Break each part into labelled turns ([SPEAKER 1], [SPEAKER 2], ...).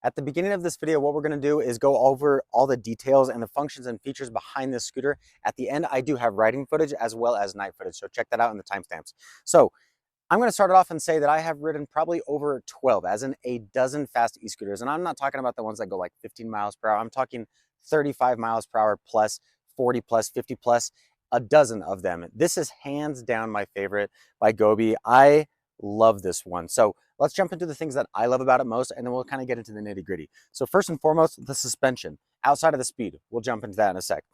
[SPEAKER 1] At the beginning of this video, what we're gonna do is go over all the details and the functions and features behind this scooter. At the end, I do have riding footage as well as night footage, so check that out in the timestamps. So I'm gonna start it off and say that I have ridden probably over 12, as in a dozen fast e-scooters. And I'm not talking about the ones that go like 15 miles per hour. I'm talking 35 miles per hour plus, 40 plus, 50 plus, a dozen of them. This is hands down my favorite by GooBee. I love this one. So let's jump into the things that I love about it most, and then we'll kind of get into the nitty gritty. So first and foremost, the suspension. Outside of the speed, we'll jump into that in a sec.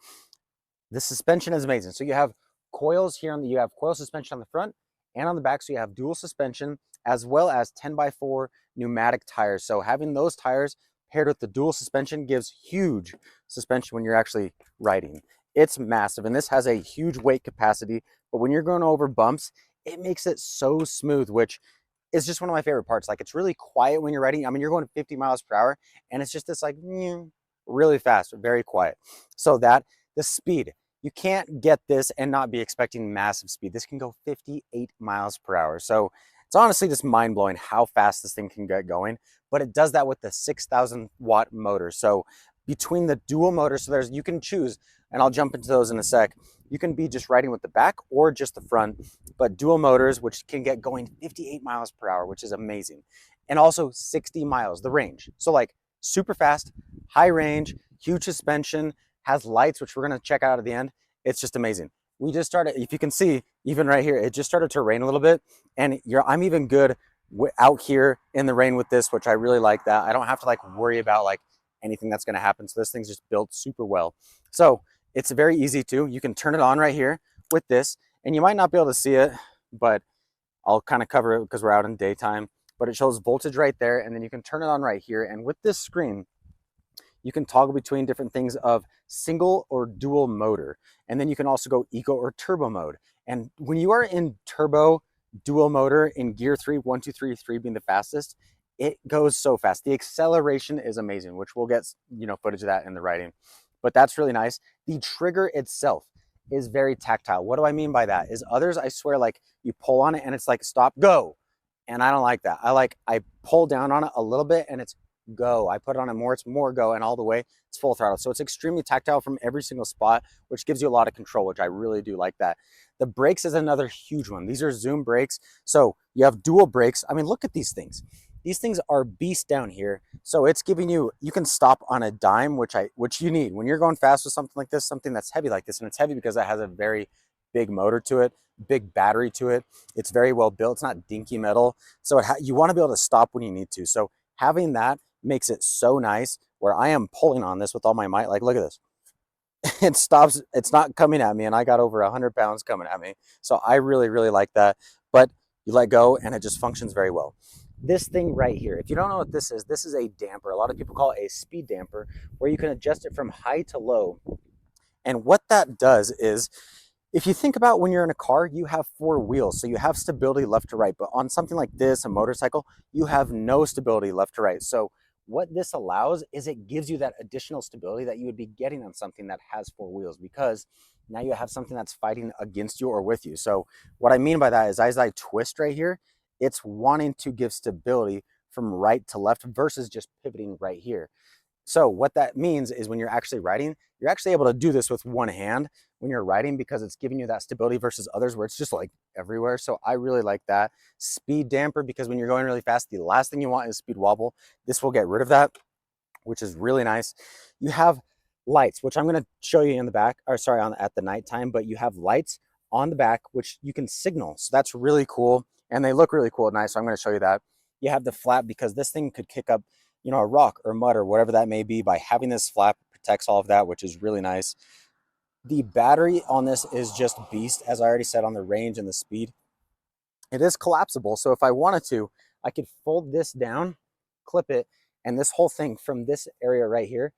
[SPEAKER 1] The suspension is amazing. So you have coils here you have coil suspension on the front and on the back. So you have dual suspension as well as 10x4 pneumatic tires. So having those tires paired with the dual suspension gives huge suspension when you're actually riding. It's massive, and this has a huge weight capacity, but when you're going over bumps, it makes it so smooth, which is just one of my favorite parts. Like, it's really quiet when you're riding. I mean, you're going 50 miles per hour, and it's just this like really fast, very quiet. So the speed, you can't get this and not be expecting massive speed. This can go 58 miles per hour. So it's honestly just mind blowing how fast this thing can get going, but it does that with the 6,000 watt motor. So between the dual motors, so you can choose, and I'll jump into those in a sec. You can be just riding with the back or just the front, but dual motors, which can get going 58 miles per hour, which is amazing. And also 60 miles, the range. So like super fast, high range, huge suspension, has lights, which we're gonna check out at the end. It's just amazing. We just started, if you can see, even right here, it just started to rain a little bit, and I'm even good out here in the rain with this, which I really like that. I don't have to like worry about like anything that's gonna happen. So this thing's just built super well. So it's very easy too. You can turn it on right here with this, and you might not be able to see it, but I'll kind of cover it because we're out in daytime, but it shows voltage right there, and then you can turn it on right here. And with this screen, you can toggle between different things of single or dual motor. And then you can also go eco or turbo mode. And when you are in turbo dual motor in gear 3, 1, 2, 3, 3 being the fastest, it goes so fast. The acceleration is amazing, which we'll get, footage of that in the riding. But that's really nice. The trigger itself is very tactile. What do I mean by that? Is others, I swear, like you pull on it and it's like stop, go. And I don't like that. I pull down on it a little bit and it's go. I put it on it more, it's more go, and all the way it's full throttle. So it's extremely tactile from every single spot, which gives you a lot of control, which I really do like that. The brakes is another huge one. These are Zoom brakes. So you have dual brakes. I mean, look at these things. These things are beast down here. So it's giving you can stop on a dime, which you need. When you're going fast with something like this, something that's heavy like this, and it's heavy because it has a very big motor to it, big battery to it. It's very well built. It's not dinky metal. So you want to be able to stop when you need to. So having that makes it so nice where I am pulling on this with all my might. Like, look at this. It stops. It's not coming at me, and I got over 100 pounds coming at me. So I really, really like that. But you let go, and it just functions very well. This thing right here, if you don't know what this is a damper. A lot of people call it a speed damper, where you can adjust it from high to low. And what that does is, if you think about when you're in a car, you have 4 wheels, so you have stability left to right. But on something like this, a motorcycle, you have no stability left to right. So what this allows is it gives you that additional stability that you would be getting on something that has 4 wheels, because now you have something that's fighting against you or with you. So what I mean by that is, as I twist right here, it's wanting to give stability from right to left versus just pivoting right here. So what that means is when you're actually riding, you're actually able to do this with one hand when you're riding, because it's giving you that stability versus others where it's just like everywhere. So I really like that. Speed damper, because when you're going really fast, the last thing you want is speed wobble. This will get rid of that, which is really nice. You have lights, which I'm going to show you in the back, or sorry, at the nighttime, but you have lights on the back, which you can signal. So that's really cool. And they look really cool and nice. So I'm going to show you that. You have the flap, because this thing could kick up, a rock or mud or whatever that may be. By having this flap, it protects all of that, which is really nice. The battery on this is just beast, as I already said, on the range and the speed. It is collapsible, so if I wanted to, I could fold this down, clip it, and this whole thing from this area right here,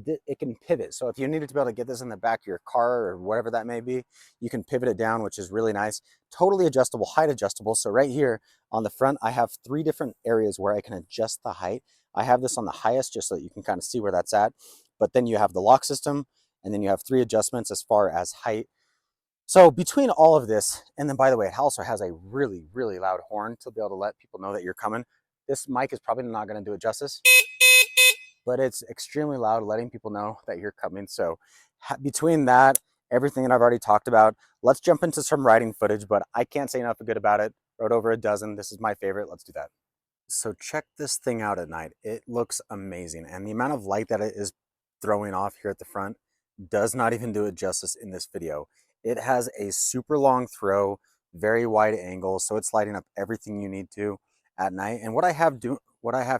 [SPEAKER 1] it can pivot. So if you needed to be able to get this in the back of your car or whatever that may be, you can pivot it down, which is really nice. Totally adjustable, height adjustable. So right here on the front, I have 3 different areas where I can adjust the height. I have this on the highest just so that you can kind of see where that's at. But then you have the lock system, and then you have 3 adjustments as far as height. So between all of this, and then by the way, it also has a really, really loud horn to be able to let people know that you're coming. This mic is probably not going to do it justice. but it's extremely loud, letting people know that you're coming. So between that, everything that I've already talked about, let's jump into some riding footage, but I can't say enough good about it. Rode over a dozen. This is my favorite. Let's do that. So check this thing out at night. It looks amazing. And the amount of light that it is throwing off here at the front does not even do it justice in this video. It has a super long throw, very wide angle, so it's lighting up everything you need to at night. And what I have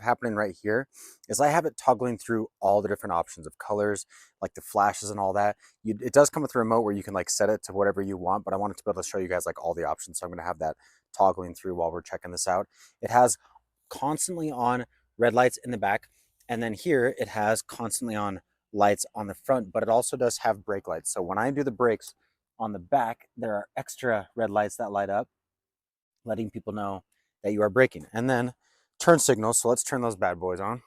[SPEAKER 1] happening right here is I have it toggling through all the different options of colors, like the flashes and all that. It does come with a remote where you can like set it to whatever you want, but I wanted to be able to show you guys like all the options. So I'm gonna have that toggling through while we're checking this out. It has constantly on red lights in the back, and then here it has constantly on lights on the front, but it also does have brake lights. So when I do the brakes on the back, there are extra red lights that light up, letting people know that you are braking. And then turn signals, so let's turn those bad boys on.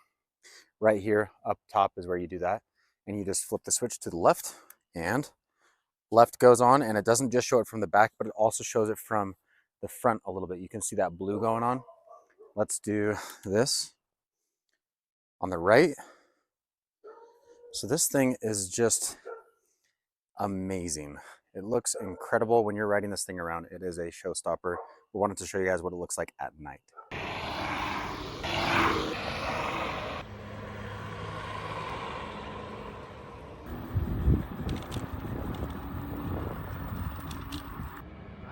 [SPEAKER 1] Right here up top is where you do that, and you just flip the switch to the left, and left goes on, and it doesn't just show it from the back, but it also shows it from the front a little bit. You can see that blue going on. Let's do this on the right. So this thing is just amazing. It looks incredible when you're riding this thing around. It is a showstopper. We wanted to show you guys what it looks like at night.
[SPEAKER 2] I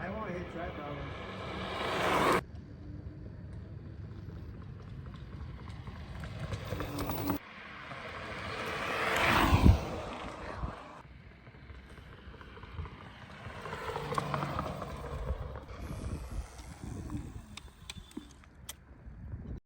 [SPEAKER 2] want to hit track, bro.